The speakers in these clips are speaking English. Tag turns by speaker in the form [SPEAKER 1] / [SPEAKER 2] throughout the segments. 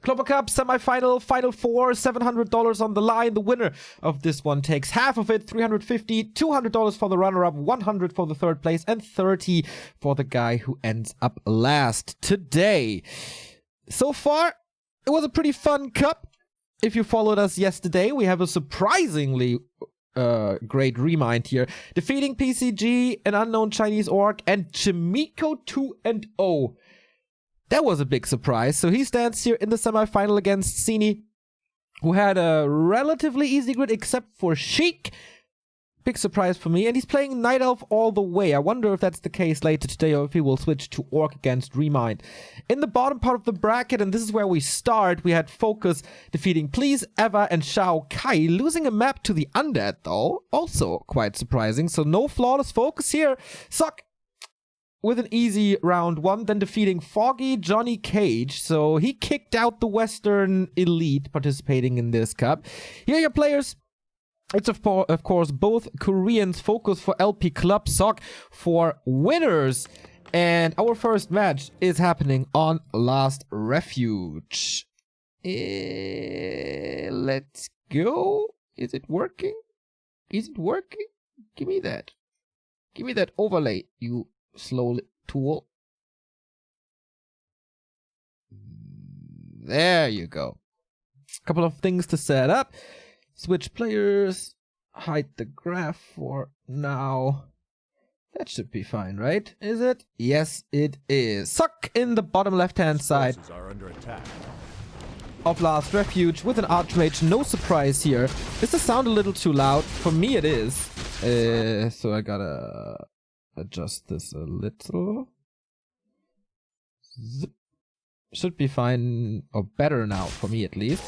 [SPEAKER 1] Clover Cup, semifinal, final four, $700 on the line. The winner of this one takes half of it, $350, $200 for the runner-up, $100 for the third place, and $30 for the guy who ends up last today. So far, it was a pretty fun cup. If you followed us yesterday, we have a surprisingly great remind here. Defeating PCG, an unknown Chinese orc, and Chimiko 2-0. That was a big surprise. So he stands here in the semifinal against Sini, who had a relatively easy grid except for Sheik. Big surprise for me. And he's playing Night Elf all the way. I wonder if that's the case later today or if he will switch to Orc against Remind. In the bottom part of the bracket, and this is where we start, we had FoCuS defeating Please, Eva, and Shao Kai. Losing a map to the Undead, though. Also quite surprising. So no flawless FoCuS here. Suck with an easy round one, then defeating Foggy Johnny Cage. So he kicked out the Western elite participating in this cup. Here are your players. It's of course both Koreans. FoCuS for LP Club, Sock for winners. And our first match is happening on Last Refuge. Let's go. Is it working? Is it working? Give me that. Give me that overlay, you slow tool. There you go. A couple of things to set up. Switch players. Hide the graph for now. That should be fine, right? Is it? Yes, it is. Suck in the bottom left-hand side of Last Refuge with an Archmage. No surprise here. Is the sound a little too loud? For me it is. So I gotta adjust this a little. Zip. Should be fine, or better now, for me at least.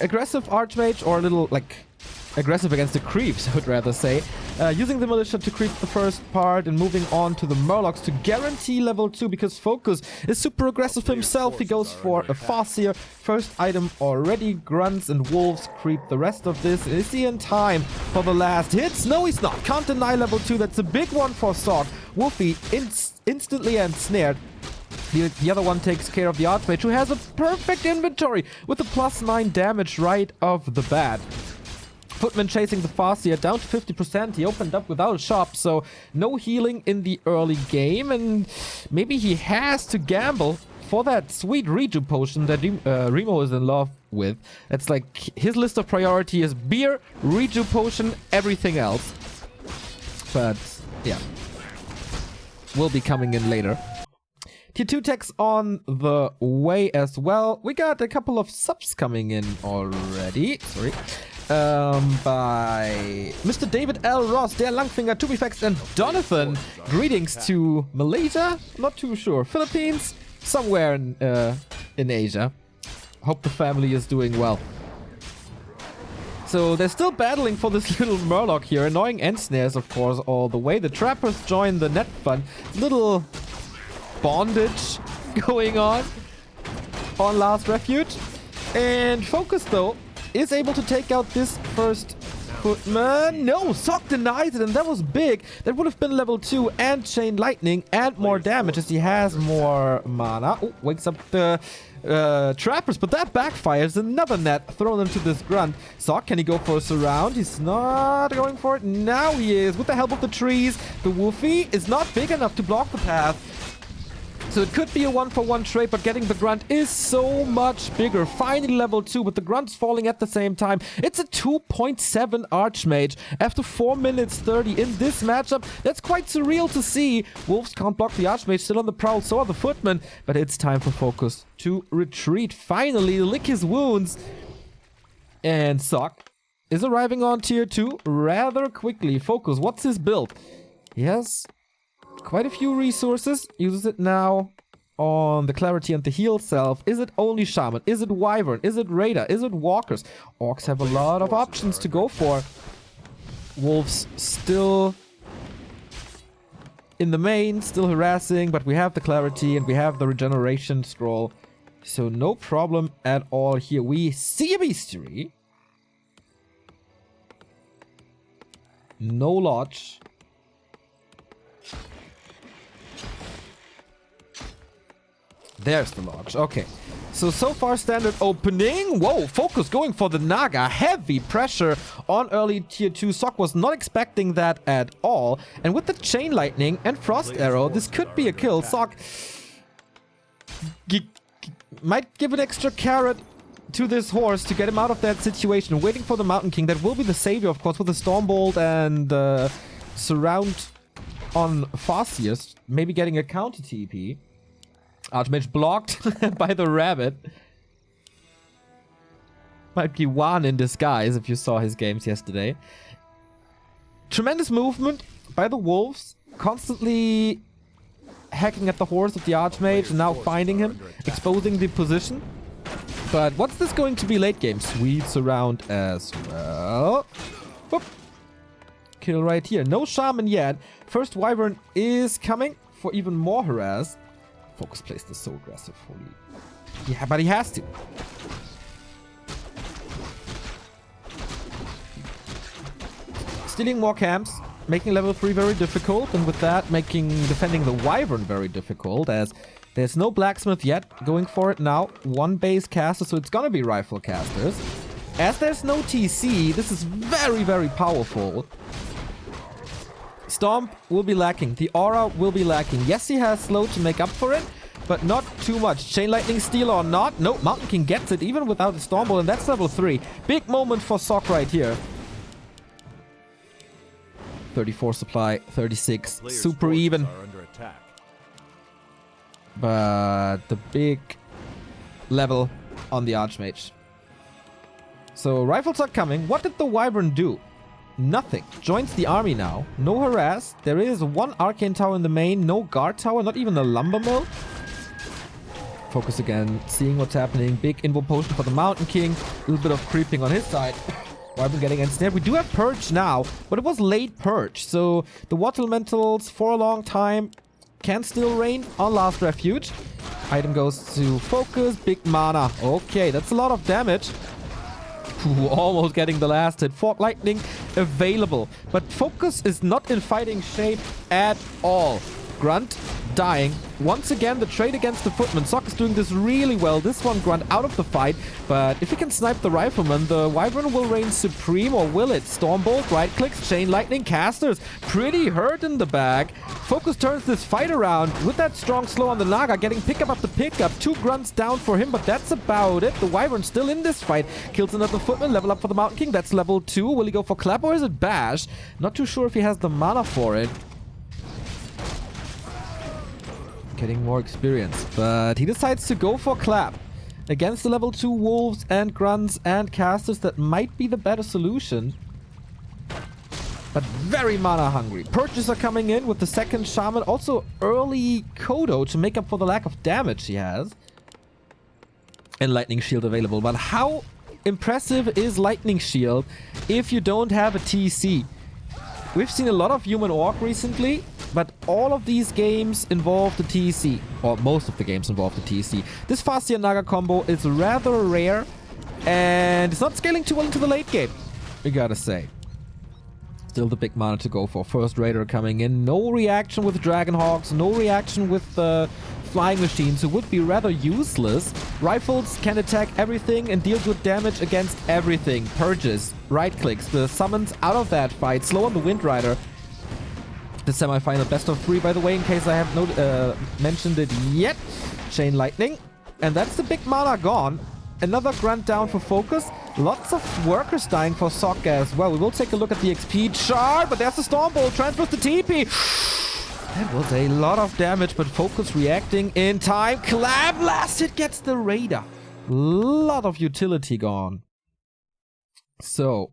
[SPEAKER 1] Aggressive Archmage, or a little, like, aggressive against the creeps, I would rather say. Using the militia to creep the first part and moving on to the Murlocs to guarantee level 2, because FoCuS is super aggressive himself. He goes for a Farseer. First item already. Grunts and Wolves creep the rest of this. Is he in time for the last hits? No, he's not. Can't deny level 2. That's a big one for Sock. Wolfie instantly ensnared. The other one takes care of the Archmage, who has a perfect inventory with a +9 damage right off the bat. Footman chasing the Farseer down to 50%. He opened up without a shop, so no healing in the early game. And maybe he has to gamble for that sweet Reju potion that Remo is in love with. It's like his list of priority is beer, Reju potion, everything else. But yeah, will be coming in later. Tier 2 techs on the way as well. We got a couple of subs coming in already. Sorry. By Mr. David L. Ross, Der Langfinger, Tubifex, and Donathan. Greetings to Malaysia? Not too sure. Philippines? Somewhere in Asia. Hope the family is doing well. So they're still battling for this little Murloc here. Annoying end snares, of course, all the way. The trappers join the net fun. Little bondage going on Last Refuge. And FoCuS, though, is able to take out this first Footman. No, Sock denies it, and that was big. That would have been level 2 and Chain Lightning and more damage as he has more mana. Oh, wakes up the trappers, but that backfires. Another net thrown into this grunt. Sock, can he go for a surround? He's not going for it. Now he is, with the help of the trees. The Wolfie is not big enough to block the path. So it could be a 1-for-1 trade, but getting the Grunt is so much bigger. Finally level 2, with the Grunts falling at the same time. It's a 2.7 Archmage after 4 minutes 30 in this matchup. That's quite surreal to see. Wolves can't block the Archmage, still on the prowl, so are the Footmen. But it's time for FoCuS to retreat. Finally, lick his wounds. And Sock is arriving on tier 2 rather quickly. FoCuS, what's his build? He has quite a few resources. Uses it now on the Clarity and the Heal self. Is it only Shaman? Is it Wyvern? Is it Raider? Is it Walkers? Orcs have a lot of options to go for. Wolves still in the main, still harassing, but we have the Clarity and we have the Regeneration Scroll. So no problem at all here. We see a Bestiary. No Lodge. There's the launch. Okay. So far standard opening. Whoa, FoCuS going for the Naga. Heavy pressure on early tier 2. Sock was not expecting that at all. And with the Chain Lightning and Frost Arrow, this could be a kill. Sock might give an extra carrot to this horse to get him out of that situation. Waiting for the Mountain King. That will be the savior, of course, with the Stormbolt and surround on FoCuS. Maybe getting a counter TP. Archmage blocked by the rabbit. Might be one in disguise if you saw his games yesterday. Tremendous movement by the wolves. Constantly hacking at the horse of the Archmage and now finding him. Exposing the position. But what's this going to be late game? Sweet surround as well. Whoop. Kill right here. No Shaman yet. First Wyvern is coming for even more harass. FoCuS plays this so aggressively. Yeah, but he has to. Stealing more camps, making level 3 very difficult, and with that making defending the Wyvern very difficult, as there's no blacksmith yet. Going for it now. One base caster, so it's gonna be rifle casters. As there's no TC, this is very, very powerful. Stomp will be lacking. The aura will be lacking. Yes, he has slow to make up for it, but not too much. Chain Lightning steal or not? Nope, Mountain King gets it even without a Stormbolt, and that's level 3. Big moment for Sock right here. 34 supply, 36. Super even. But the big level on the Archmage. So rifles are coming. What did the Wyvern do? Nothing. Joins the army now. No harass. There is one arcane tower in the main. No guard tower. Not even a lumber mill. FoCuS again. Seeing what's happening. Big invo potion for the Mountain King. A little bit of creeping on his side. Wyvern getting ensnared. We do have Purge now. But it was late Purge. So the Water Elementals for a long time can still reign on Last Refuge. Item goes to FoCuS. Big mana. Okay. That's a lot of damage. Ooh, almost getting the last hit. Fork Lightning available. But FoCuS is not in fighting shape at all. Grunt dying. Once again, the trade against the Footman. Sock is doing this really well. This one, Grunt out of the fight. But if he can snipe the Rifleman, the Wyvern will reign supreme, or will it? Stormbolt, right clicks, Chain Lightning, casters. Pretty hurt in the bag. FoCuS turns this fight around with that strong slow on the Naga, getting pickup after pickup. 2 Grunts down for him, but that's about it. The Wyvern still in this fight. Kills another Footman, level up for the Mountain King. That's level 2. Will he go for Clap or is it Bash? Not too sure if he has the mana for it. Getting more experience, but he decides to go for Clap. Against the level 2 wolves and grunts and casters, that might be the better solution. But very mana hungry. Purges are coming in with the second Shaman. Also early Kodo to make up for the lack of damage he has. And Lightning Shield available. But how impressive is Lightning Shield if you don't have a TC? We've seen a lot of Human Orc recently, but all of these games involve the TC. Or most of the games involve the TC. This Fastia Naga combo is rather rare, and it's not scaling too well into the late game, we gotta say. Still the big mana to go for. First Raider coming in. No reaction with Dragonhawks, no reaction with flying machines, who would be rather useless. Rifles can attack everything and deal good damage against everything. Purges, right clicks, the summons out of that fight. Slow on the Wind Rider. The semi-final best of 3, by the way, in case I have not mentioned it yet. Chain Lightning. And that's the big mana gone. Another grunt down for FoCuS. Lots of workers dying for Sock as well. We will take a look at the XP chart, but there's the Stormbolt. Transfers to TP. That was a lot of damage, but FoCuS reacting in time. Clap! Last hit gets the Raider. Lot of utility gone. So,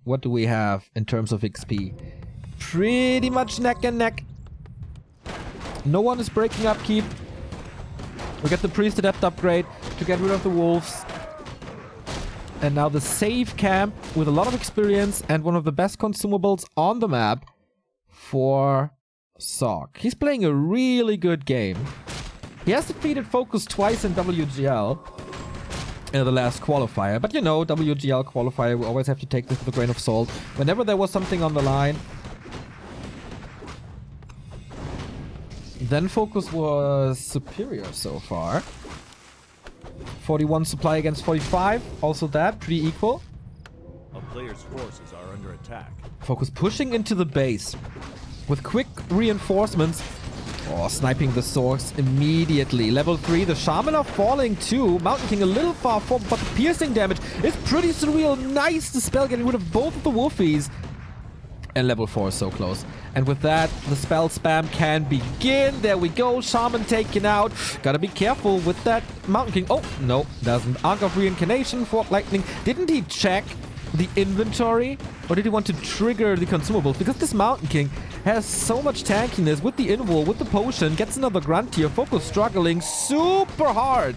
[SPEAKER 1] what do we have in terms of XP? Pretty much neck and neck. No one is breaking upkeep. We get the Priest Adept upgrade to get rid of the wolves. And now the safe camp with a lot of experience and one of the best consumables on the map for Sock. He's playing a really good game. He has defeated FoCuS twice in WGL in the last qualifier. But you know, WGL qualifier, we always have to take this with a grain of salt. Whenever there was something on the line, Then FoCuS was superior so far. 41 supply against 45. Also that, pretty equal.
[SPEAKER 2] A player's forces are under attack.
[SPEAKER 1] FoCuS pushing into the base with quick reinforcements. Oh, sniping the source immediately. Level 3, the Shaman are falling too. Mountain King a little far forward, but the piercing damage is pretty surreal. Nice, the spell getting rid of both of the Wolfies. And level 4 is so close. And with that, the spell spam can begin. There we go. Shaman taken out. Gotta be careful with that Mountain King. Oh, no, doesn't. Arc of Reincarnation, Fork Lightning. Didn't he check the inventory? Or did he want to trigger the consumables? Because this Mountain King has so much tankiness with the invul, with the potion. Gets another grunt here. FoCuS struggling super hard.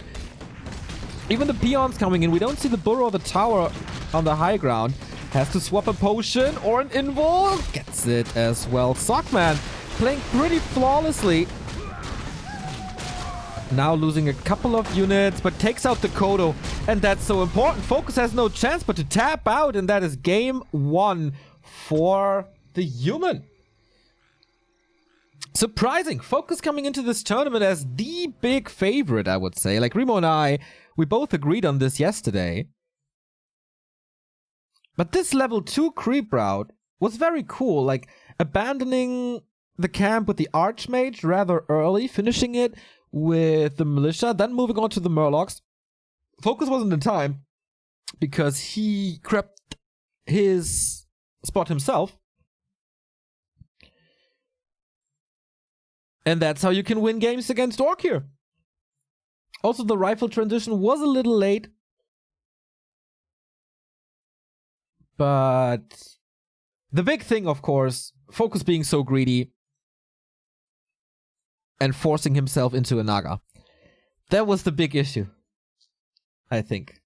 [SPEAKER 1] Even the peons coming in. We don't see the burrow or the tower on the high ground. Has to swap a potion or an invul. Gets it as well. Sockman playing pretty flawlessly. Now losing a couple of units, but takes out the Kodo. And that's so important. FoCuS has no chance but to tap out. And that is game 1 for the human. Surprising. FoCuS coming into this tournament as the big favorite, I would say. Like Remo and I, we both agreed on this yesterday. But this level 2 creep route was very cool, like abandoning the camp with the Archmage rather early, finishing it with the Militia, then moving on to the Murlocs. FoCuS wasn't in time because he crept his spot himself. And that's how you can win games against ORC here. Also, the rifle transition was a little late. But the big thing, of course, FoCuS being so greedy and forcing himself into a Naga. That was the big issue, I think.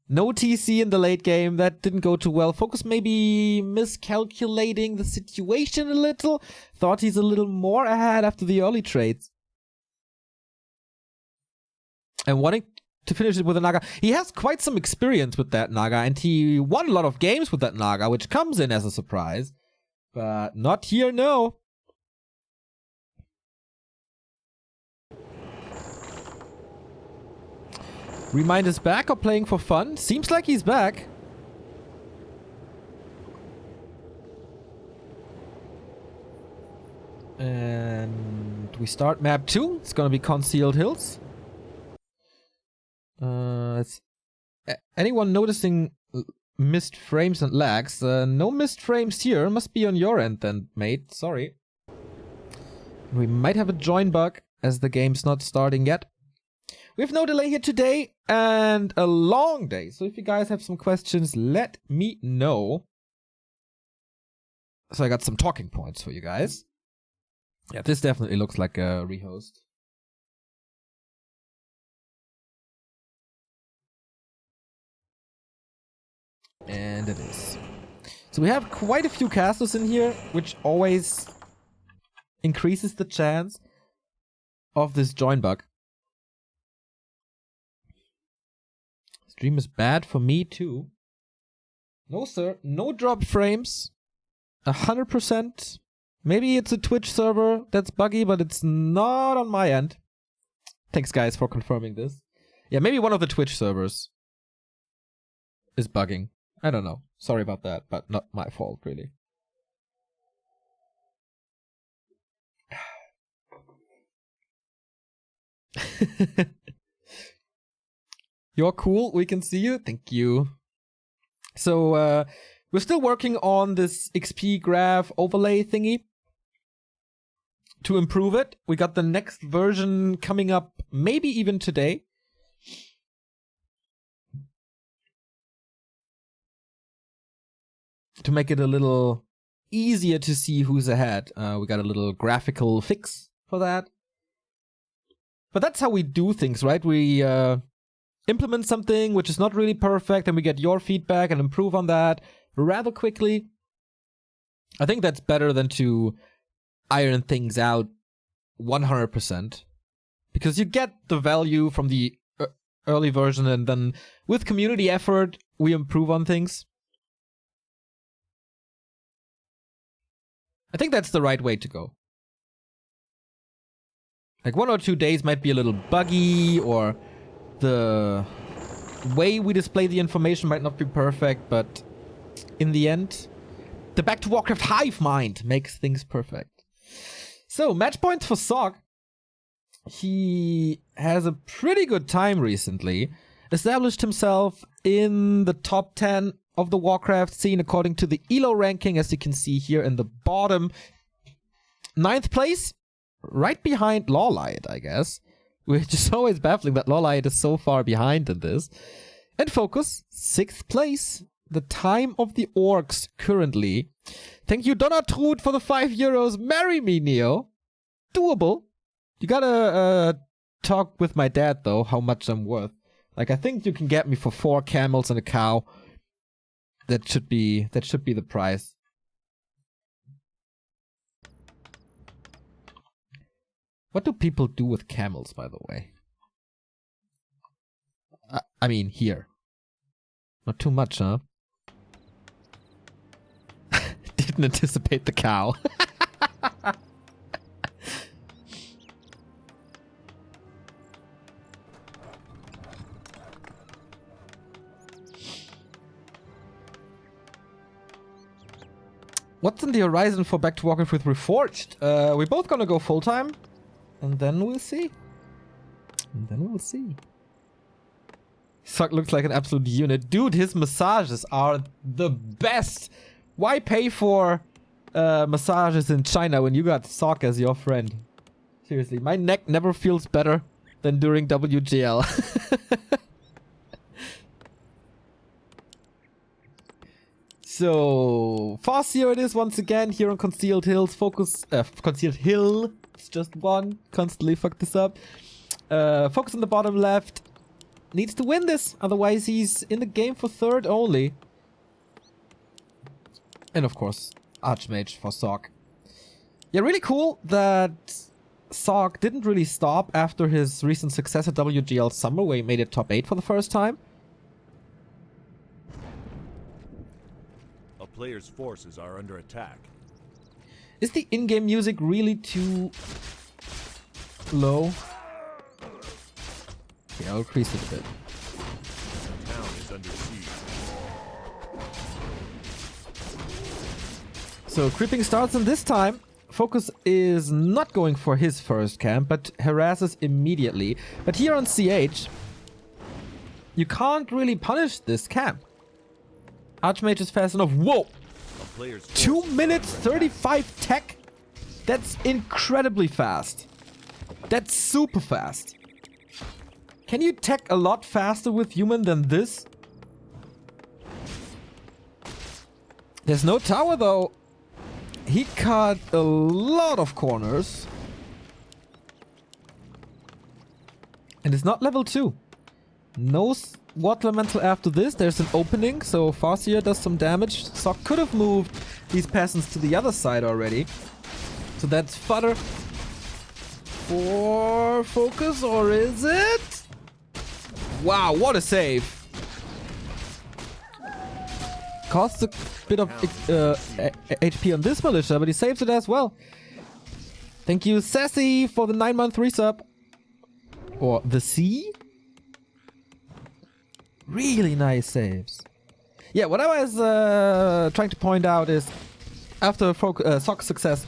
[SPEAKER 1] No TC in the late game. That didn't go too well. FoCuS maybe miscalculating the situation a little. Thought he's a little more ahead after the early trades. And wanting to finish it with a Naga. He has quite some experience with that Naga, and he won a lot of games with that Naga, which comes in as a surprise. But not here, no. Remind is back or playing for fun? Seems like he's back. And we start map 2. It's gonna be Concealed Hills. Anyone noticing missed frames and lags? No missed frames here. Must be on your end then, mate. Sorry. We might have a join bug as the game's not starting yet. We have no delay here today and a long day. So if you guys have some questions, let me know. So I got some talking points for you guys. Yeah, this definitely looks like a rehost. And it is. So we have quite a few castles in here, which always increases the chance of this join bug. Stream is bad for me too. No sir, no drop frames. 100%. Maybe it's a Twitch server that's buggy, but it's not on my end. Thanks guys for confirming this. Yeah, maybe one of the Twitch servers is bugging. I don't know. Sorry about that, but not my fault, really. You're cool. We can see you. Thank you. So, we're still working on this XP graph overlay thingy to improve it. We got the next version coming up maybe even today. To make it a little easier to see who's ahead. We got a little graphical fix for that. But that's how we do things, right? We implement something which is not really perfect and we get your feedback and improve on that rather quickly. I think that's better than to iron things out 100%. Because you get the value from the early version and then with community effort, we improve on things. I think that's the right way to go. Like 1 or 2 days might be a little buggy, or the way we display the information might not be perfect, but in the end, the back to Warcraft hive mind makes things perfect. So, match points for Sock. He has a pretty good time recently. Established himself in the top 10 of the Warcraft scene according to the ELO ranking, as you can see here in the bottom. 9th place, right behind Lawlight, I guess. Which is always baffling that Lawlight is so far behind in this. And FoCuS, 6th place. The time of the orcs currently. Thank you, Donatrud, for the €5. Marry me, Neo. Doable. You gotta talk with my dad, though, how much I'm worth. Like, I think you can get me for 4 camels and a cow. That should be the price. What do people do with camels, by the way? I mean, here. Not too much, huh? Didn't anticipate the cow. What's in the horizon for Back to Warcraft with Reforged? We're both gonna go full-time. And then we'll see. Sock looks like an absolute unit. Dude, his massages are the best. Why pay for massages in China when you got Sock as your friend? Seriously, my neck never feels better than during WGL. So, Farseer it is once again here on Concealed Hills. Concealed Hill. It's just one. Constantly fuck this up. FoCuS on the bottom left. Needs to win this. Otherwise, he's in the game for 3rd only. And of course, Archmage for Sock. Yeah, really cool that Sock didn't really stop after his recent success at WGL Summer, where he made it top 8 for the first time.
[SPEAKER 2] A player's forces are under attack.
[SPEAKER 1] Is the in-game music really too low? Yeah, I'll increase it a bit.
[SPEAKER 2] The town is under siege.
[SPEAKER 1] So creeping starts, and this time FoCuS is not going for his first camp, but harasses immediately. But here on CH, you can't really punish this camp. Archmage is fast enough. Whoa! 2 minutes 35 tech? That's incredibly fast. That's super fast. Can you tech a lot faster with human than this? There's no tower though. He cut a lot of corners. And it's not level 2. No Water Elemental after this. There's an opening, so Farseer does some damage. Sock could have moved these peasants to the other side already. So that's fodder for FoCuS, or is it? Wow, what a save. Costs a bit of HP on this militia, but he saves it as well. Thank you, Sassy, for the 9-month resub. Or the C? Really nice saves. Yeah, what I was trying to point out is after Sock's success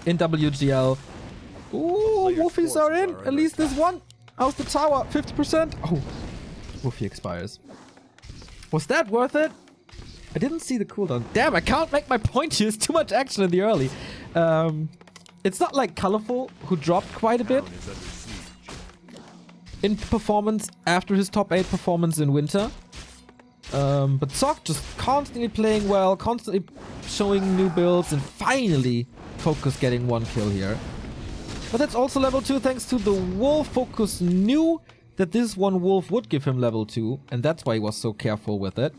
[SPEAKER 1] in WGL. Ooh, Wolfies are in. At least this one. How's the tower? 50%. Oh, Wolfie expires. Was that worth it? I didn't see the cooldown. Damn, I can't make my point here. It's too much action in the early. It's not like Colorful, who dropped quite a bit in performance after his top 8 performance in winter. But Sock just constantly playing well, constantly showing new builds, and finally FoCuS getting 1 kill here. But that's also level 2 thanks to the wolf. FoCuS knew that this one wolf would give him level 2, and that's why he was so careful with it.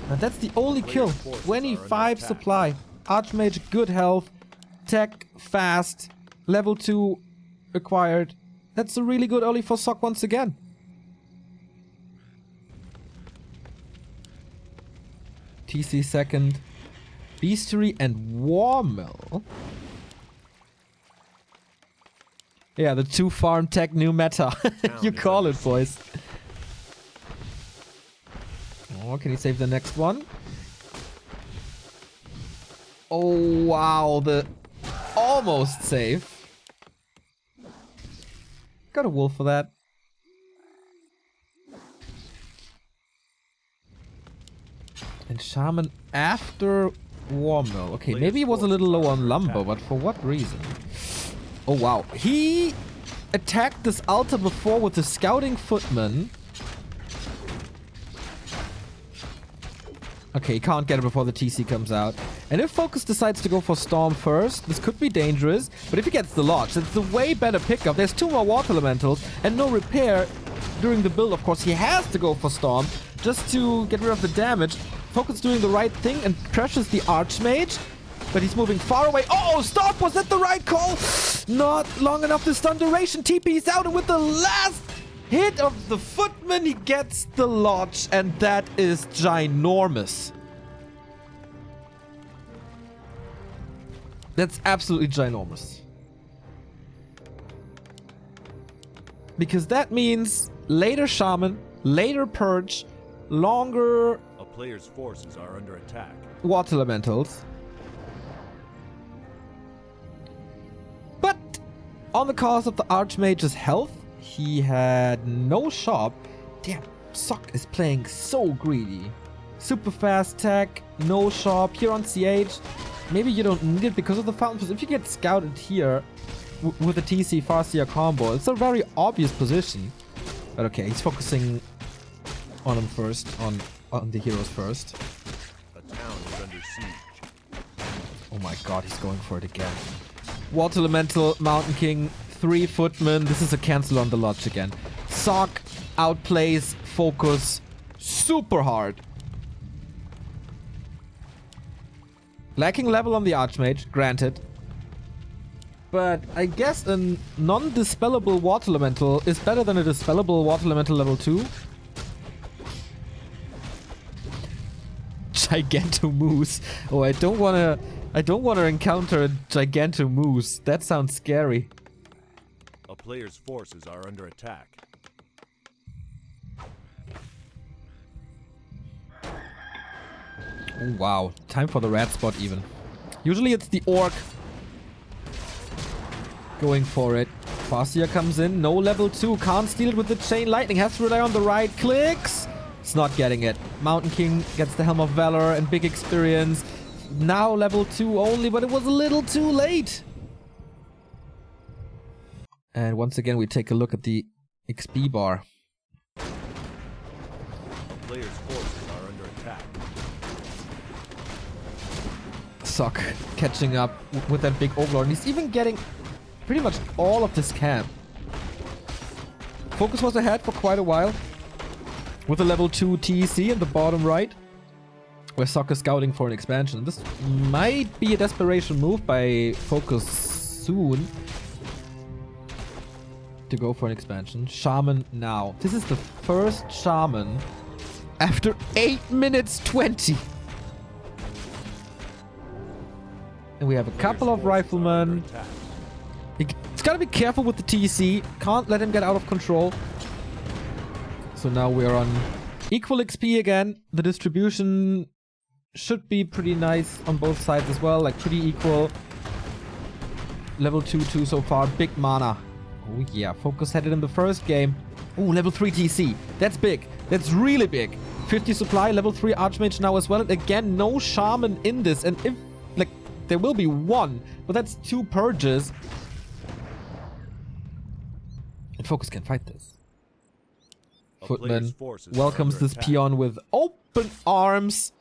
[SPEAKER 1] And that's the only kill. 25 supply. Archmage, good health. Tech, fast. Level 2 acquired. That's a really good early for Sock once again. TC second. Beastery and Warmill. Yeah, the 2 farm tech new meta. You call it, boys. Oh, can he save the next one? Oh, wow. The almost save. Got a wolf for that. And Shaman after Warmill. Okay, maybe he was a little low on lumber, but for what reason? Oh, wow. He attacked this altar before with the Scouting Footman. Okay, he can't get it before the TC comes out. And if FoCuS decides to go for Storm first, this could be dangerous. But if he gets the Lodge, it's a way better pickup. There's 2 more Water Elementals and no repair during the build. Of course, he has to go for Storm just to get rid of the damage. FoCuS doing the right thing and pressures the Archmage. But he's moving far away. Oh, stop! Was that the right call? Not long enough to stun duration. TP's out, and with the last hit of the Footman, he gets the Lodge, and that is ginormous. That's absolutely ginormous. Because that means later Shaman, later Purge, longer...
[SPEAKER 2] A player's forces are under attack.
[SPEAKER 1] Water Elementals. But on the cost of the Archmage's health, he had no shop. Damn, Sock is playing so greedy. Super fast tech, no shop. Here on CH, maybe you don't need it because of the fountain. Because if you get scouted here with a TC Farseer combo, it's a very obvious position. But okay, he's focusing on him first, on the heroes first.
[SPEAKER 2] A town is under siege.
[SPEAKER 1] Oh my god, he's going for it again. Water Elemental, Mountain King, 3 Footmen. This is a cancel on the Lodge again. Sock outplays FoCuS super hard. Lacking level on the Archmage, granted. But I guess a non-dispellable Water Elemental is better than a dispellable Water Elemental level 2. Gigantomoose. Oh, I don't wanna encounter a Gigantomoose. That sounds scary.
[SPEAKER 2] A player's forces are under attack.
[SPEAKER 1] Oh, wow. Time for the red spot even. Usually it's the Orc going for it. Farseer comes in. No level 2. Can't steal it with the Chain Lightning. Has to rely on the right clicks. It's not getting it. Mountain King gets the Helm of Valor and big experience. Now level 2 only, but it was a little too late. And once again, we take a look at the XP bar.
[SPEAKER 2] A player's forces are under attack.
[SPEAKER 1] Sock catching up with that big Overlord. And he's even getting pretty much all of this camp. FoCuS was ahead for quite a while with a level 2 TEC in the bottom right, where Sock is scouting for an expansion. This might be a desperation move by FoCuS soon to go for an expansion. Shaman now. This is the first Shaman after 8 minutes 20. And we have a couple of Riflemen. He's gotta be careful with the TC. Can't let him get out of control. So now we're on equal XP again. The distribution should be pretty nice on both sides as well. Like pretty equal. Level 2 so far. Big mana. Oh yeah, FoCuS had it in the first game. Oh, level 3 TC. That's big. That's really big. 50 supply, level 3 Archmage now as well. And again, no Shaman in this. And if, like, there will be one, but that's 2 purges. And FoCuS can fight this. Footman welcomes this peon with open arms.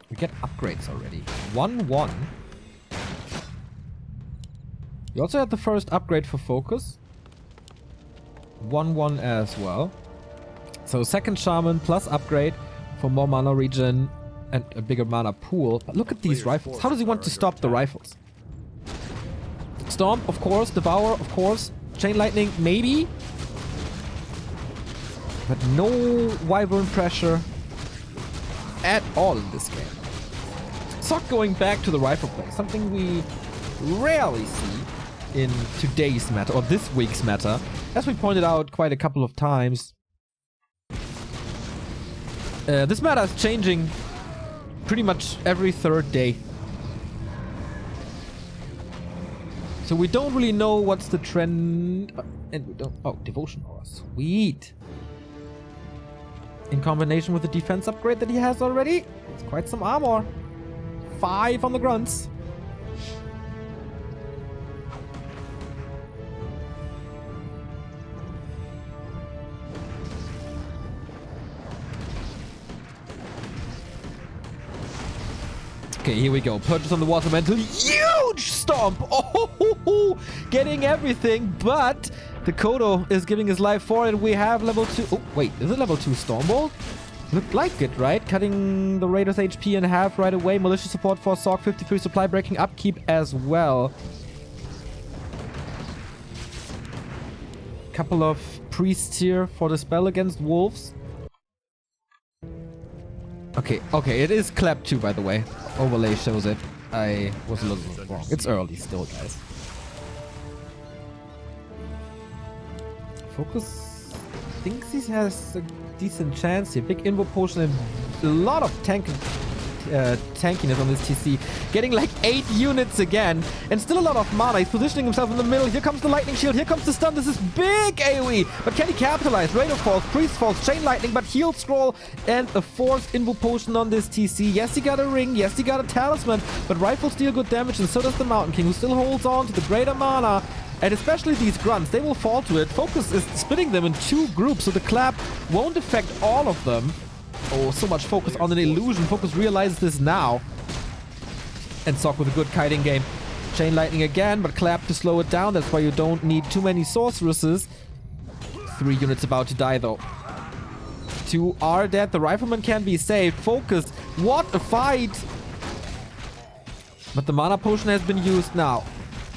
[SPEAKER 1] We get upgrades already. 1-1. We also had the first upgrade for FoCuS. 1-1 as well. So second Shaman plus upgrade for more mana regen and a bigger mana pool. But look at these rifles. How does he want to stop the rifles? Storm, of course. Devour, of course. Chain Lightning, maybe. But no Wyvern pressure at all in this game. Sock going back to the rifle play, something we rarely see in today's meta, or this week's meta, as we pointed out quite a couple of times. This meta is changing pretty much every third day. So we don't really know what's the trend. And we don't. Oh, Devotion Aura. Sweet. In combination with the defense upgrade that he has already, it's quite some armor. 5 on the grunts. Okay, here we go. Purchase on the water mantle. Huge stomp! Oh, getting everything, but the Kodo is giving his life for it. We have level 2. Oh, wait, is it level 2 Stormbolt? Looked like it, right? Cutting the Raider's HP in half right away. Malicious support for Sork. 53 supply breaking upkeep as well. Couple of priests here for the spell against wolves. Okay, it is Clap 2, by the way. Overlay shows it. I was a little wrong. It's early still, guys. FoCuS thinks he has a decent chance here. Big Invo Potion and a lot of tankiness on this TC. Getting like 8 units again. And still a lot of mana. He's positioning himself in the middle. Here comes the Lightning Shield. Here comes the stun. This is big AoE. But can he capitalize? Raider falls, Priest falls, Chain Lightning, but Heal Scroll and a Force Invo Potion on this TC. Yes, he got a ring. Yes, he got a talisman. But Rifles deal good damage, and so does the Mountain King, who still holds on to the greater mana. And especially these grunts, they will fall to it. FoCuS is splitting them in 2 groups, so the clap won't affect all of them. Oh, so much focus on an illusion. FoCuS realizes this now. And Sock with a good kiting game. Chain Lightning again, but clap to slow it down. That's why you don't need too many sorceresses. 3 units about to die, though. 2 are dead. The Rifleman can be saved. FoCuS, what a fight! But the mana potion has been used now.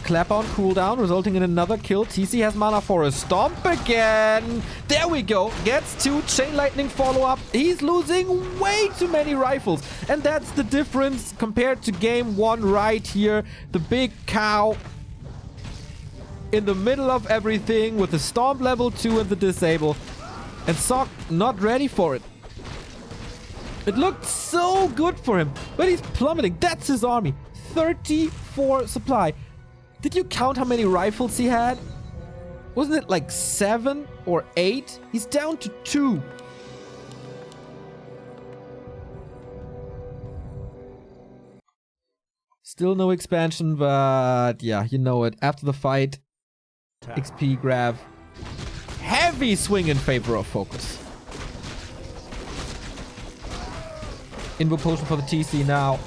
[SPEAKER 1] Clap on cooldown, resulting in another kill. TC has mana for a stomp again. There we go. Gets 2. Chain Lightning follow-up. He's losing way too many rifles. And that's the difference compared to game 1 right here. The big cow in the middle of everything with the stomp level 2 and the disable. And Sock not ready for it. It looked so good for him, but he's plummeting. That's his army. 34 supply. Did you count how many rifles he had? Wasn't it like 7 or 8? He's down to 2. Still no expansion, but yeah, you know it. After the fight, XP grab. Heavy swing in favor of FoCuS. Invo Potion for the TC now.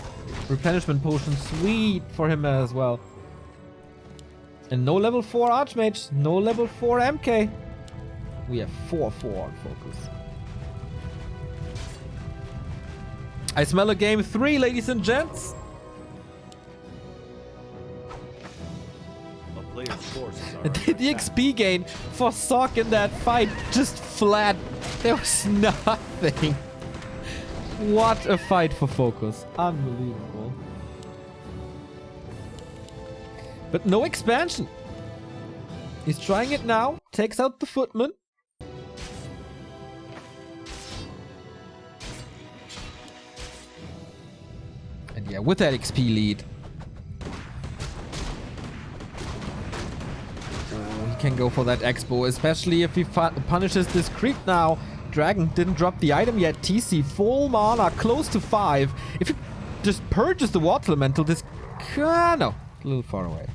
[SPEAKER 1] Replenishment Potion, sweet for him as well. And no level 4 Archmage, no level 4 MK. We have 4-4 on FoCuS. I smell a game 3, ladies and gents.
[SPEAKER 2] A player's forces are
[SPEAKER 1] The XP gain for Sock in that fight, just flat. There was nothing. What a fight for FoCuS. Unbelievable. But no expansion. He's trying it now. Takes out the Footman. And yeah, with that XP lead. Oh, he can go for that Expo, especially if he punishes this creep now. Dragon didn't drop the item yet. TC, full mana, close to 5. If you just purges the Water Elemental, this... no, a little far away.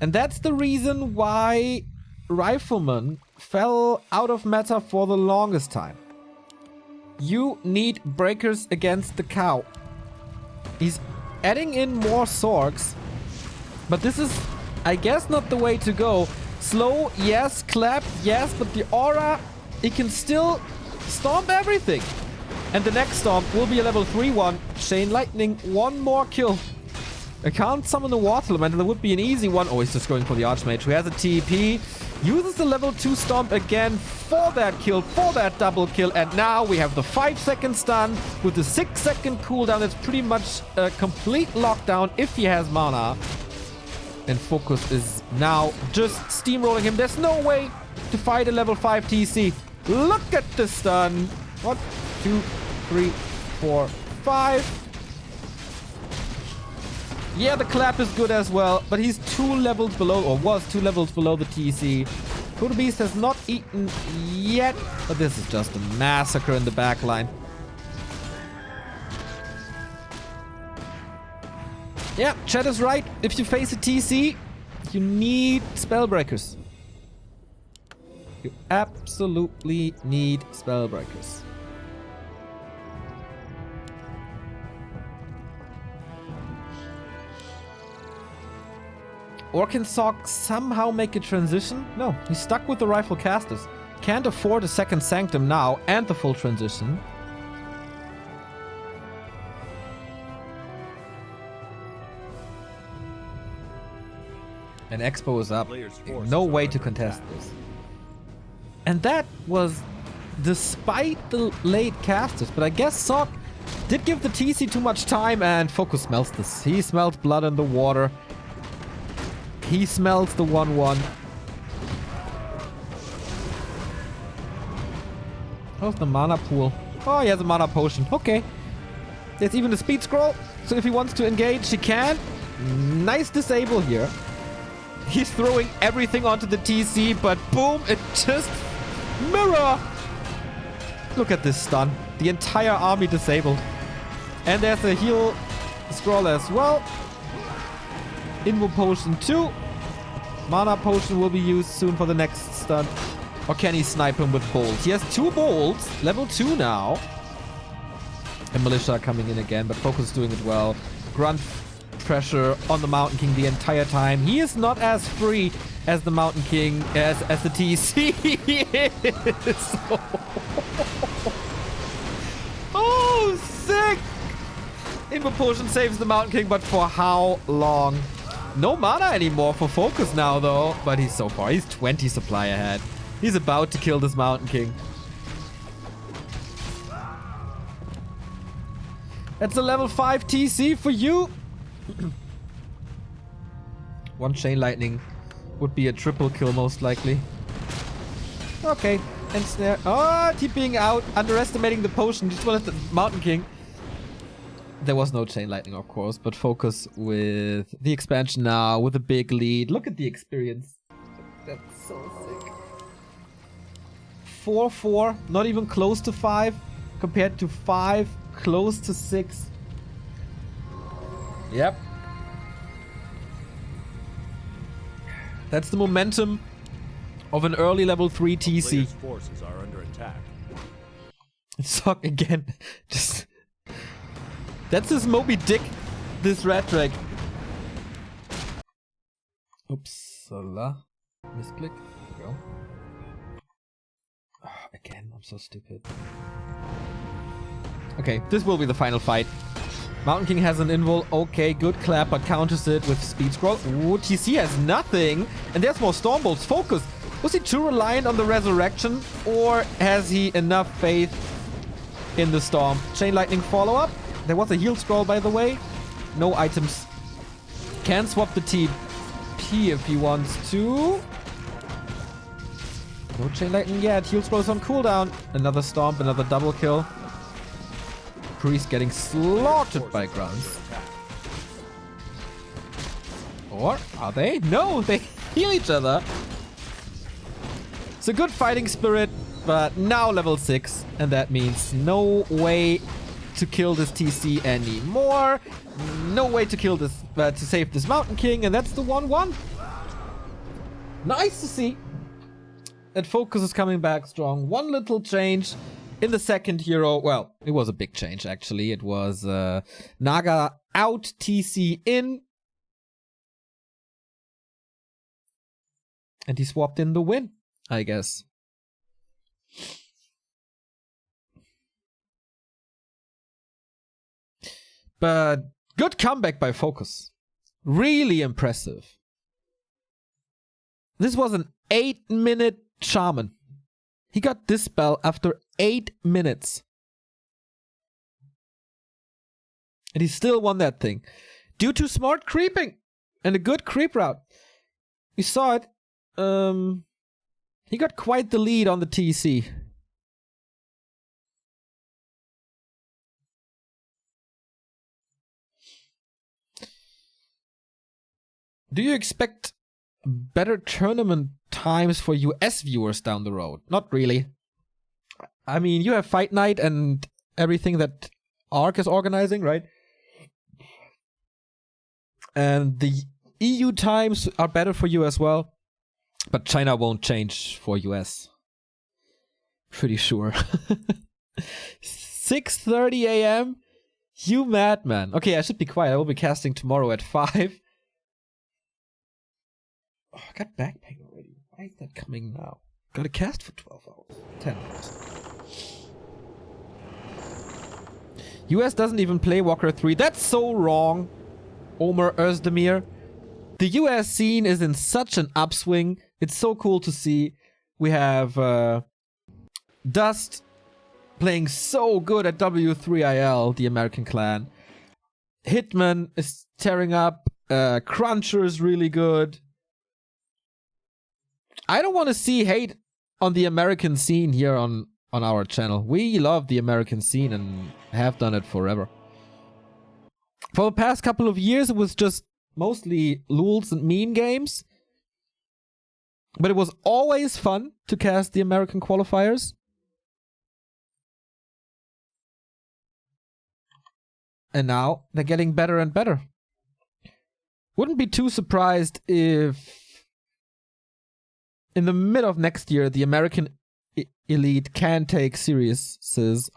[SPEAKER 1] And that's the reason why Rifleman fell out of meta for the longest time. You need breakers against the cow. He's adding in more Sorks, but this is, I guess, not the way to go. Slow, yes. Clap, yes. But the aura, it can still stomp everything. And the next stomp will be a level 3 one. Chain Lightning, 1 more kill. I can't summon the Water Elemental. That would be an easy one. Oh, he's just going for the Archmage, who has a TP. Uses the level 2 Stomp again for that kill, for that double kill. And now we have the 5-second stun with the 6-second cooldown. It's pretty much a complete lockdown if he has mana. And FoCuS is now just steamrolling him. There's no way to fight a level 5 TC. Look at the stun. 1, 2, 3, 4, 5. Yeah, the clap is good as well, but he's 2 levels below, or was 2 levels below the TC. Beast has not eaten yet, but this is just a massacre in the backline. Yeah, chat is right. If you face a TC, you need Spellbreakers. You absolutely need Spellbreakers. Or can Sok somehow make a transition? No, he's stuck with the Rifle Casters. Can't afford a second Sanctum now and the full transition. And Expo is up. No way to contest this. And that was despite the late casters. But I guess Sok did give the TC too much time and FoCuS smells this. He smelled blood in the water. He smells the 1-1. How's the mana pool? Oh, he has a mana potion. Okay. There's even a speed scroll. So if he wants to engage, he can. Nice disable here. He's throwing everything onto the TC, but boom, it just mirror. Look at this stun. The entire army disabled. And there's a heal scroll as well. Invo potion 2. Mana potion will be used soon for the next stun. Or can he snipe him with bolts? He has 2 bolts. Level 2 now. And Militia coming in again, but FoCuS is doing it well. Grunt pressure on the Mountain King the entire time. He is not as free as the Mountain King, as the TC is. Oh, sick! Invo potion saves the Mountain King, but for how long? No mana anymore for FoCuS now, though. But he's so far. He's 20 supply ahead. He's about to kill this Mountain King. That's a level 5 TC for you. One Chain Lightning would be a triple kill most likely. Okay. And Snare. Oh, TPing out. Underestimating the potion. Just wanted the Mountain King. There was no Chain Lightning, of course, but FoCuS with the expansion now, with a big lead. Look at the experience. That's so sick. 4-4, not even close to 5, compared to 5, close to 6. Yep. That's the momentum of an early level 3 TC.
[SPEAKER 2] Forces are under attack.
[SPEAKER 1] Sok again. Just... That's his Moby Dick, this Rat Drake. Upsala. Misclick. There we go. Oh, again, I'm so stupid. Okay, this will be the final fight. Mountain King has an invul. Okay, good clap, but counters it with Speed Scroll. Ooh, TC has nothing. And there's more Storm Bolts. FoCuS. Was he too reliant on the Resurrection? Or has he enough faith in the Storm? Chain Lightning follow-up. There was a heal scroll, by the way. No items. Can swap the TP if he wants to. No Chain Lightning yet. Heal scroll is on cooldown. Another stomp, another double kill. Priest getting slaughtered by grunts. Or are they? No, they heal each other. It's a good fighting spirit, but now level 6. And that means no way to kill this TC anymore. No way to kill this, to save this Mountain King, and that's the 1-1. Nice to see that FoCuS is coming back strong. One little change in the second hero. Well, it was a big change actually. It was Naga out, TC in, and he swapped in the win, I guess. But good comeback by FoCuS. Really impressive. This was an 8-minute shaman. He got this spell after 8 minutes. And he still won that thing. Due to smart creeping and a good creep route. You saw it. He got quite the lead on the TC. Do you expect better tournament times for US viewers down the road? Not really. I mean, you have Fight Night and everything that ORC is organizing, right? And the EU times are better for you as well. But China won't change for US. Pretty sure. 6:30 a.m.? You madman. Okay, I should be quiet. I will be casting tomorrow at 5. Oh, I got back pain already. Why is that coming now? Gotta cast for 12 hours. 10 hours. US doesn't even play Warcraft 3. That's so wrong, Omer Özdemir. The US scene is in such an upswing. It's so cool to see. We have Dust playing so good at W3IL, the American clan. Hitman is tearing up. Cruncher is really good. I don't want to see hate on the American scene here on our channel. We love the American scene and have done it forever. For the past couple of years, it was just mostly lulz and meme games. But it was always fun to cast the American qualifiers. And now they're getting better and better. Wouldn't be too surprised if in the middle of next year, the American elite can take series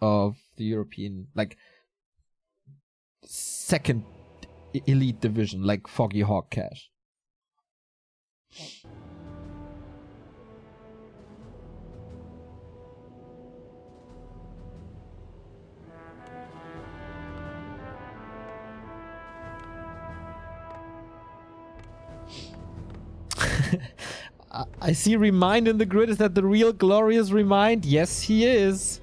[SPEAKER 1] of the European, like, second elite division, like Foggy Hawk Cash. I see Remind in the grid. Is that the real glorious Remind? Yes, he is.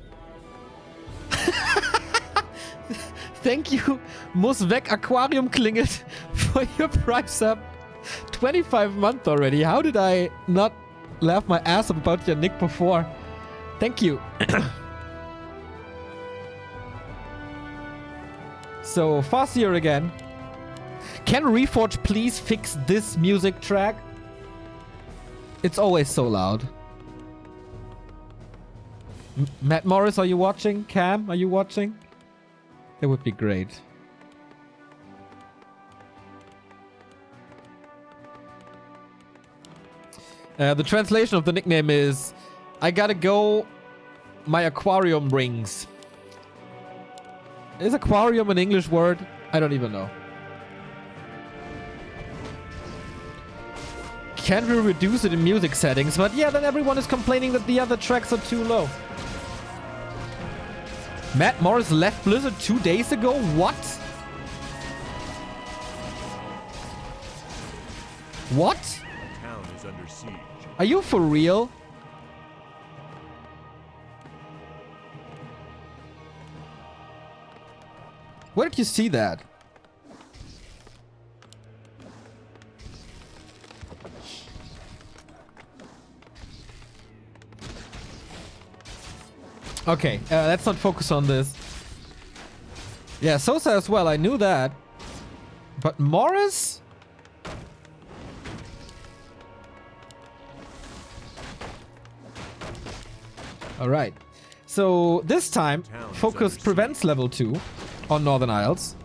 [SPEAKER 1] Thank you, Muss weg Aquarium Klinget, for your Prime sub. 25 months already. How did I not laugh my ass off about your nick before? Thank you. So, Farseer again. Can Reforge please fix this music track? It's always so loud. Matt Morris, are you watching? Cam, are you watching? It would be great. The translation of the nickname is, I gotta go, my aquarium rings. Is aquarium an English word? I don't even know. Can we reduce it in music settings? But yeah, then everyone is complaining that the other tracks are too low. Matt Morris left Blizzard 2 days ago? What? What?
[SPEAKER 2] The town is under siege.
[SPEAKER 1] Are you for real? Where did you see that? Okay, let's not focus on this. Yeah, Sosa as well, I knew that. But Morris? Alright. So this time, FoCuS prevents level 2 on Northern Isles.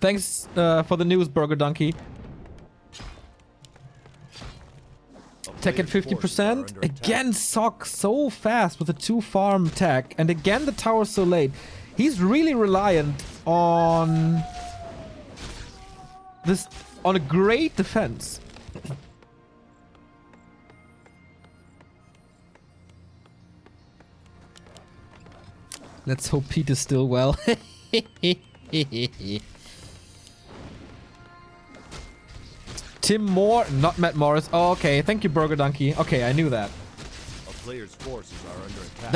[SPEAKER 1] Thanks for the news, Burger Donkey. Tech at 50%. Again, Sock so fast with a 2-farm tech. And again, the tower so late. He's really reliant on this, on a great defense. Let's hope Pete is still well. Tim Moore, not Matt Morris. Oh, okay. Thank you, Burger Donkey. Okay, I knew that.
[SPEAKER 2] A player's forces are under attack.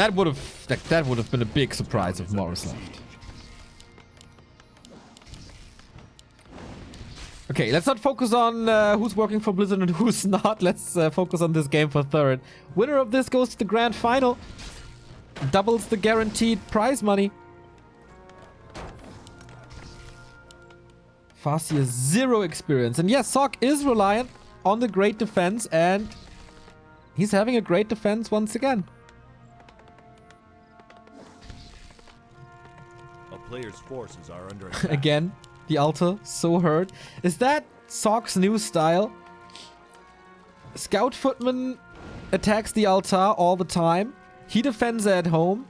[SPEAKER 1] That would have been a big surprise if Morris left. Okay, let's not focus on who's working for Blizzard and who's not. Let's focus on this game for third. Winner of this goes to the grand final. Doubles the guaranteed prize money. FoCuS 0 experience. And yes, Sock is reliant on the great defense, and he's having a great defense once again.
[SPEAKER 2] A player's forces are under attack.
[SPEAKER 1] Again, the altar, so hurt. Is that Sock's new style? Scout Footman attacks the altar all the time. He defends at home.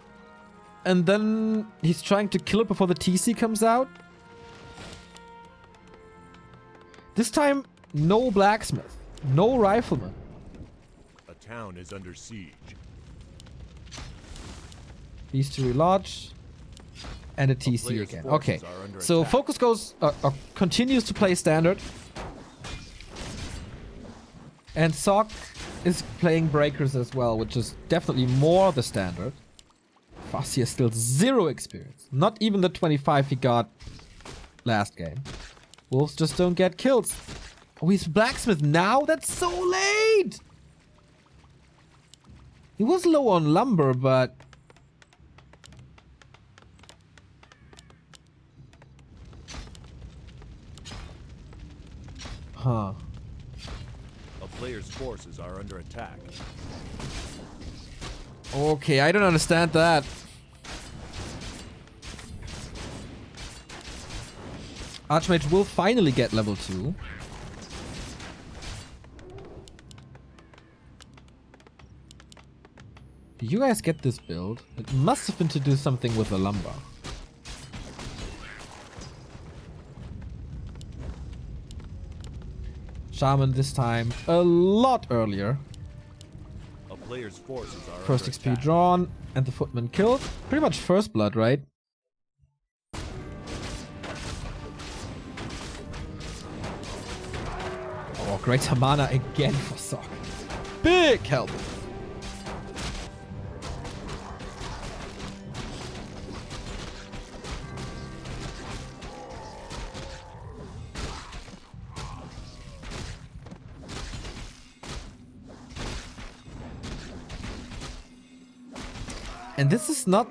[SPEAKER 1] And then he's trying to kill it before the TC comes out. This time, no blacksmith. No rifleman.
[SPEAKER 2] A town is under siege.
[SPEAKER 1] Beastery Lodge. And a TC again. Okay. So FoCuS goes continues to play standard. And Sock is playing breakers as well, which is definitely more the standard. FoCuS has still 0 experience. Not even the 25 he got last game. Wolves just don't get kills. Oh, he's blacksmith now? That's so late! He was low on lumber, but... Huh.
[SPEAKER 2] A player's forces are under attack.
[SPEAKER 1] Okay, I don't understand that. Archmage will finally get level 2. Do you guys get this build? It must have been to do something with the lumber. Shaman this time a lot earlier.
[SPEAKER 2] A player's forces are
[SPEAKER 1] First
[SPEAKER 2] under
[SPEAKER 1] XP
[SPEAKER 2] attack.
[SPEAKER 1] drawn and the footman killed. Pretty much first blood, right? Oh, greater mana again for Sock. Big help. And this is not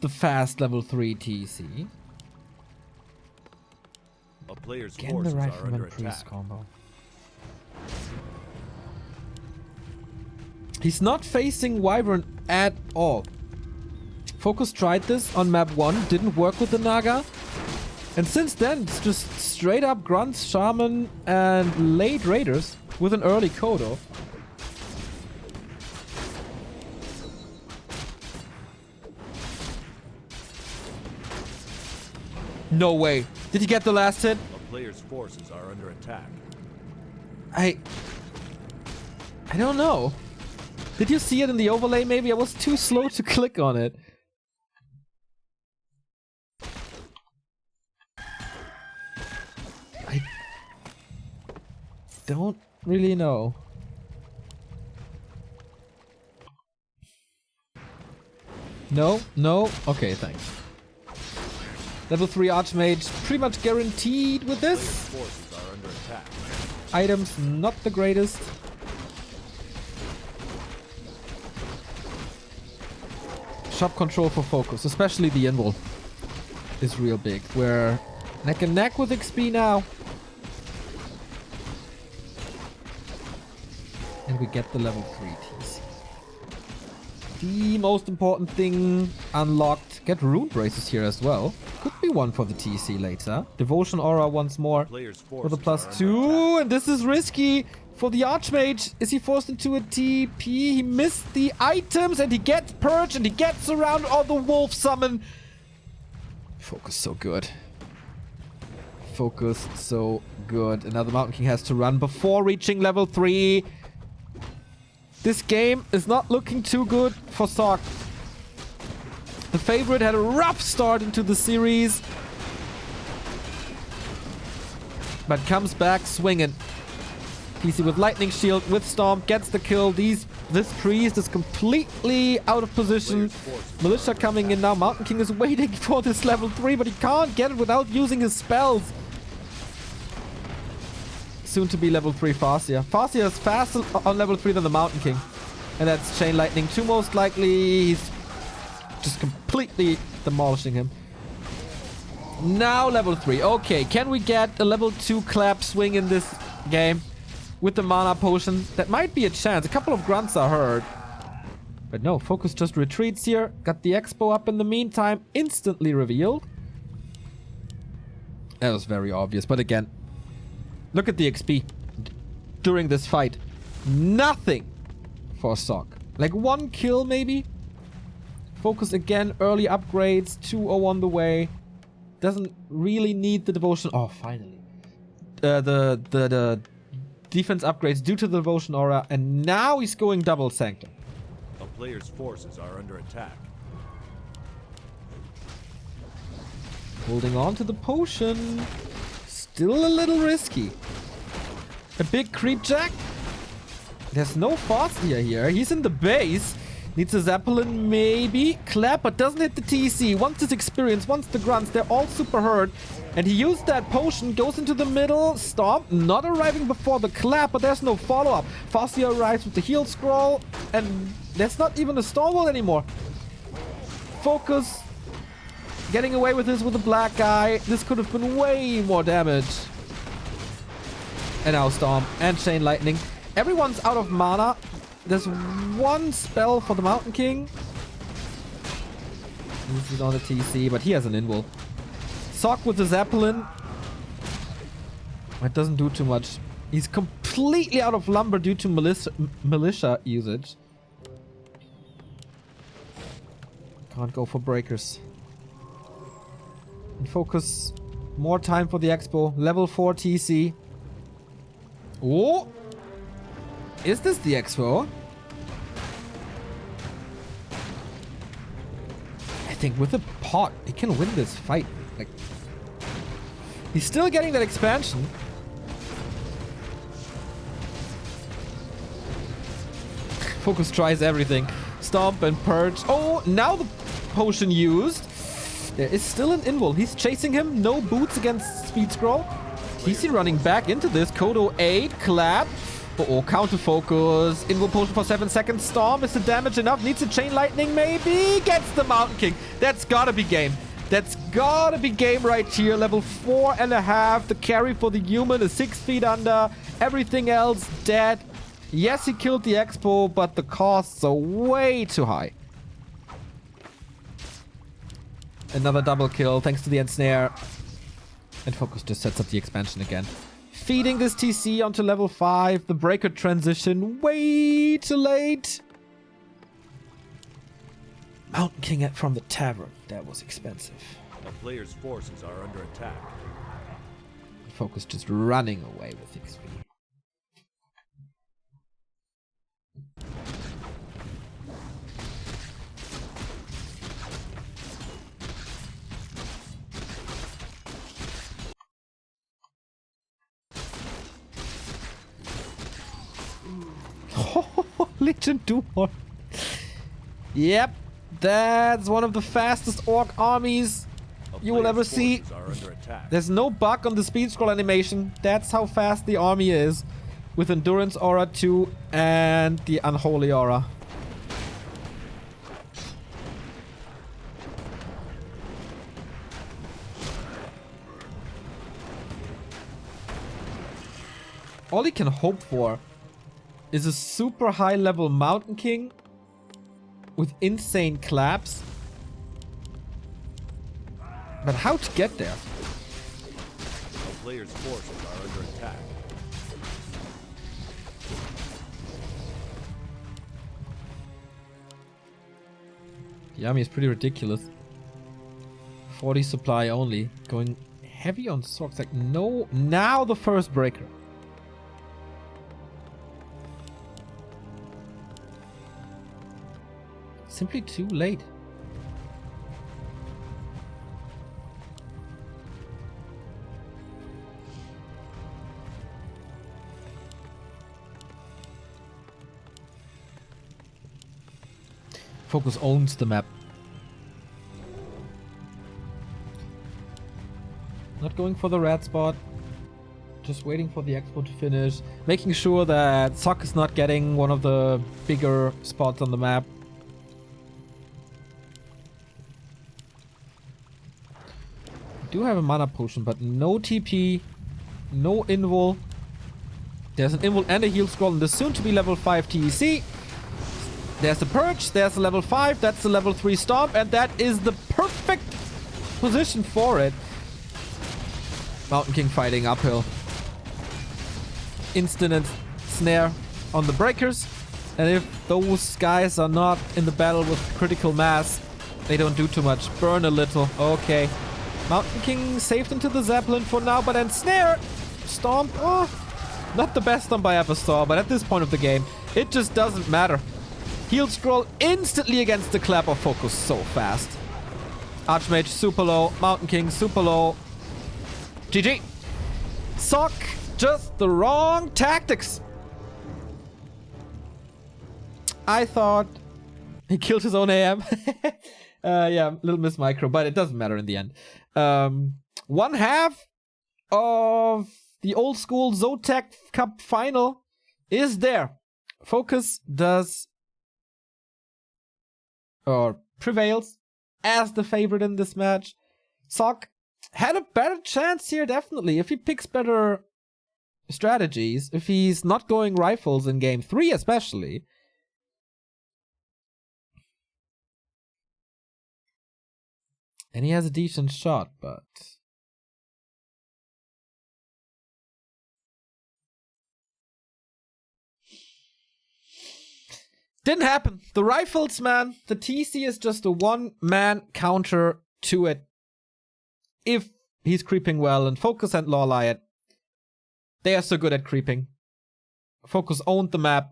[SPEAKER 1] the fast level 3 TC.
[SPEAKER 2] A player's
[SPEAKER 1] Again, the
[SPEAKER 2] forces are
[SPEAKER 1] Rifleman
[SPEAKER 2] under
[SPEAKER 1] Priest
[SPEAKER 2] attack.
[SPEAKER 1] combo. He's not facing Wyvern at all. FoCuS tried this on map 1, didn't work with the Naga. And since then, it's just straight up Grunts, Shaman, and late Raiders with an early Kodo. No way. Did he get the last hit?
[SPEAKER 2] A player's forces are under attack.
[SPEAKER 1] I don't know. Did you see it in the overlay maybe? I was too slow to click on it. I don't really know. No? No? Okay, thanks. Level 3 Archmage pretty much guaranteed with
[SPEAKER 2] Player's
[SPEAKER 1] this.
[SPEAKER 2] forces are under attack.
[SPEAKER 1] Items not the greatest. Shop control for FoCuS, especially the invul, is real big. We're neck and neck with XP now. And we get the level 3 TC. The most important thing unlocked. Get rune braces here as well. Could be one for the TC later. Devotion aura once more
[SPEAKER 2] Player's
[SPEAKER 1] for the
[SPEAKER 2] forces are under
[SPEAKER 1] +2. And this is risky for the Archmage. Is he forced into a TP? He missed the items and he gets purged and he gets around all the wolf summon. FoCuS so good. FoCuS so good. Another Mountain King has to run before reaching level 3. This game is not looking too good for Sock. The favorite had a rough start into the series. but comes back swinging. TC with lightning shield, with Stomp, gets the kill. This priest is completely out of position. Militia coming in now. Mountain King is waiting for this level 3, but he can't get it without using his spells. Soon to be level 3 Farseer. Farseer is faster on level 3 than the Mountain King. And that's Chain Lightning 2 most likely. He's just completely demolishing him. Now level 3. Okay, can we get a level 2 clap swing in this game? With the mana potion? That might be a chance. A couple of grunts are heard. But no, FoCuS just retreats here. Got the expo up in the meantime. Instantly revealed. That was very obvious. But again, look at the XP during this fight. Nothing for Sock. Like 1 kill maybe. FoCuS again. Early upgrades. 2-0 on the way. Doesn't really need the devotion. Oh, finally. The defense upgrades due to the devotion aura. And now he's going double sanctum.
[SPEAKER 2] A player's forces are under attack.
[SPEAKER 1] Holding on to the potion. Still a little risky. A big creep jack. There's no Farseer here. He's in the base. Needs a Zeppelin maybe. Clap, but doesn't hit the TC. Wants his experience, wants the grunts. They're all super hurt. And he used that potion, goes into the middle. Stomp, not arriving before the clap, but there's no follow-up. Farseer arrives with the heal scroll. And that's not even a Stormwall anymore. FoCuS getting away with this with the black guy. This could have been way more damage. And now Storm and Chain Lightning. Everyone's out of mana. There's 1 spell for the Mountain King. Uses it on the TC, but he has an invul. Sock with the Zeppelin. That doesn't do too much. He's completely out of lumber due to militia usage. Can't go for breakers. And FoCuS. More time for the expo. Level 4 TC. Oh! Is this the expo? I think with a pot, he can win this fight. Like, he's still getting that expansion. FoCuS tries everything. Stomp and Purge. Oh, now the potion used. There is still an invul. He's chasing him. No boots against Speed Scroll. TC running back into this. Kodo 8. Clap. Oh, counter FoCuS. Invul potion for 7 seconds. Storm. Is the damage enough? Needs a Chain Lightning maybe. Gets the Mountain King. That's gotta be game. That's gotta be game right here. Level 4.5. The carry for the human is 6 feet under. Everything else dead. Yes, he killed the expo, but the costs are way too high. Another double kill thanks to the ensnare. And FoCuS just sets up the expansion again. Feeding this TC onto level 5. The breaker transition way too late. Mountain King from the tavern. That was expensive.
[SPEAKER 2] A player's forces are under attack.
[SPEAKER 1] FoCuS just running away with XP. Legion Duhorn. Yep, that's one of the fastest orc armies you will ever see. There's no bug on the speed scroll animation. That's how fast the army is. With Endurance Aura 2 and the Unholy Aura. All he can hope for is a super high level Mountain King with insane claps. But how to get there?
[SPEAKER 2] A player's forces are under attack.
[SPEAKER 1] The army is pretty ridiculous. 40 supply only. Going heavy on swords. Like, no. Now the first breaker. Simply too late. FoCuS owns the map. Not going for the red spot. Just waiting for the expo to finish. Making sure that SoC is not getting one of the bigger spots on the map. Do have a mana potion, but no TP, no invul. There's an invul and a heal scroll in the soon-to-be level 5 TEC. There's the Purge, there's the level 5, that's the level 3 Stomp, and that is the perfect position for it. Mountain King fighting uphill. Instant and snare on the breakers, and if those guys are not in the battle with critical mass, they don't do too much. Burn a little, okay. Mountain King saved into the Zeppelin for now, but then snare! Stomp, oh, not the best stomp I ever saw, but at this point of the game, it just doesn't matter. Heal scroll instantly against the clap of FoCuS so fast. Archmage super low, Mountain King super low. GG. SoC, just the wrong tactics. I thought he killed his own AM. Yeah, little miss micro, but it doesn't matter in the end. One half of the old school Zotac Cup final is there. FoCuS does or prevails as the favorite in this match. SoC had a better chance here, definitely, if he picks better strategies, if he's not going rifles in game 3 especially. And he has a decent shot, but didn't happen. The rifles, man, the TC is just a one-man counter to it. If he's creeping well, and FoCuS and Lawliot, they are so good at creeping. FoCuS owned the map.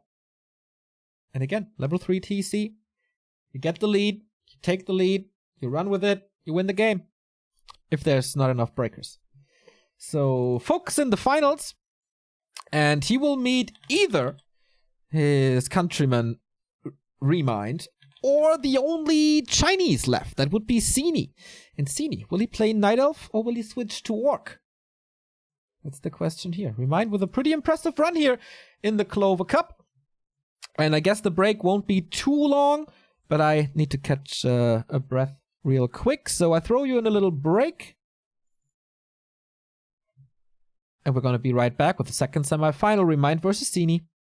[SPEAKER 1] And again, level 3 TC. You get the lead, you take the lead, you run with it, you win the game. If there's not enough breakers. So FoCuS in the finals. And he will meet either his countryman Remind or the only Chinese left. That would be Sini. And Sini, will he play Night Elf or will he switch to Orc? That's the question here. Remind with a pretty impressive run here in the Clover Cup. And I guess the break won't be too long, but I need to catch a breath real quick. So I throw you in a little break. And we're going to be right back with the second semifinal, Remind versus Sini.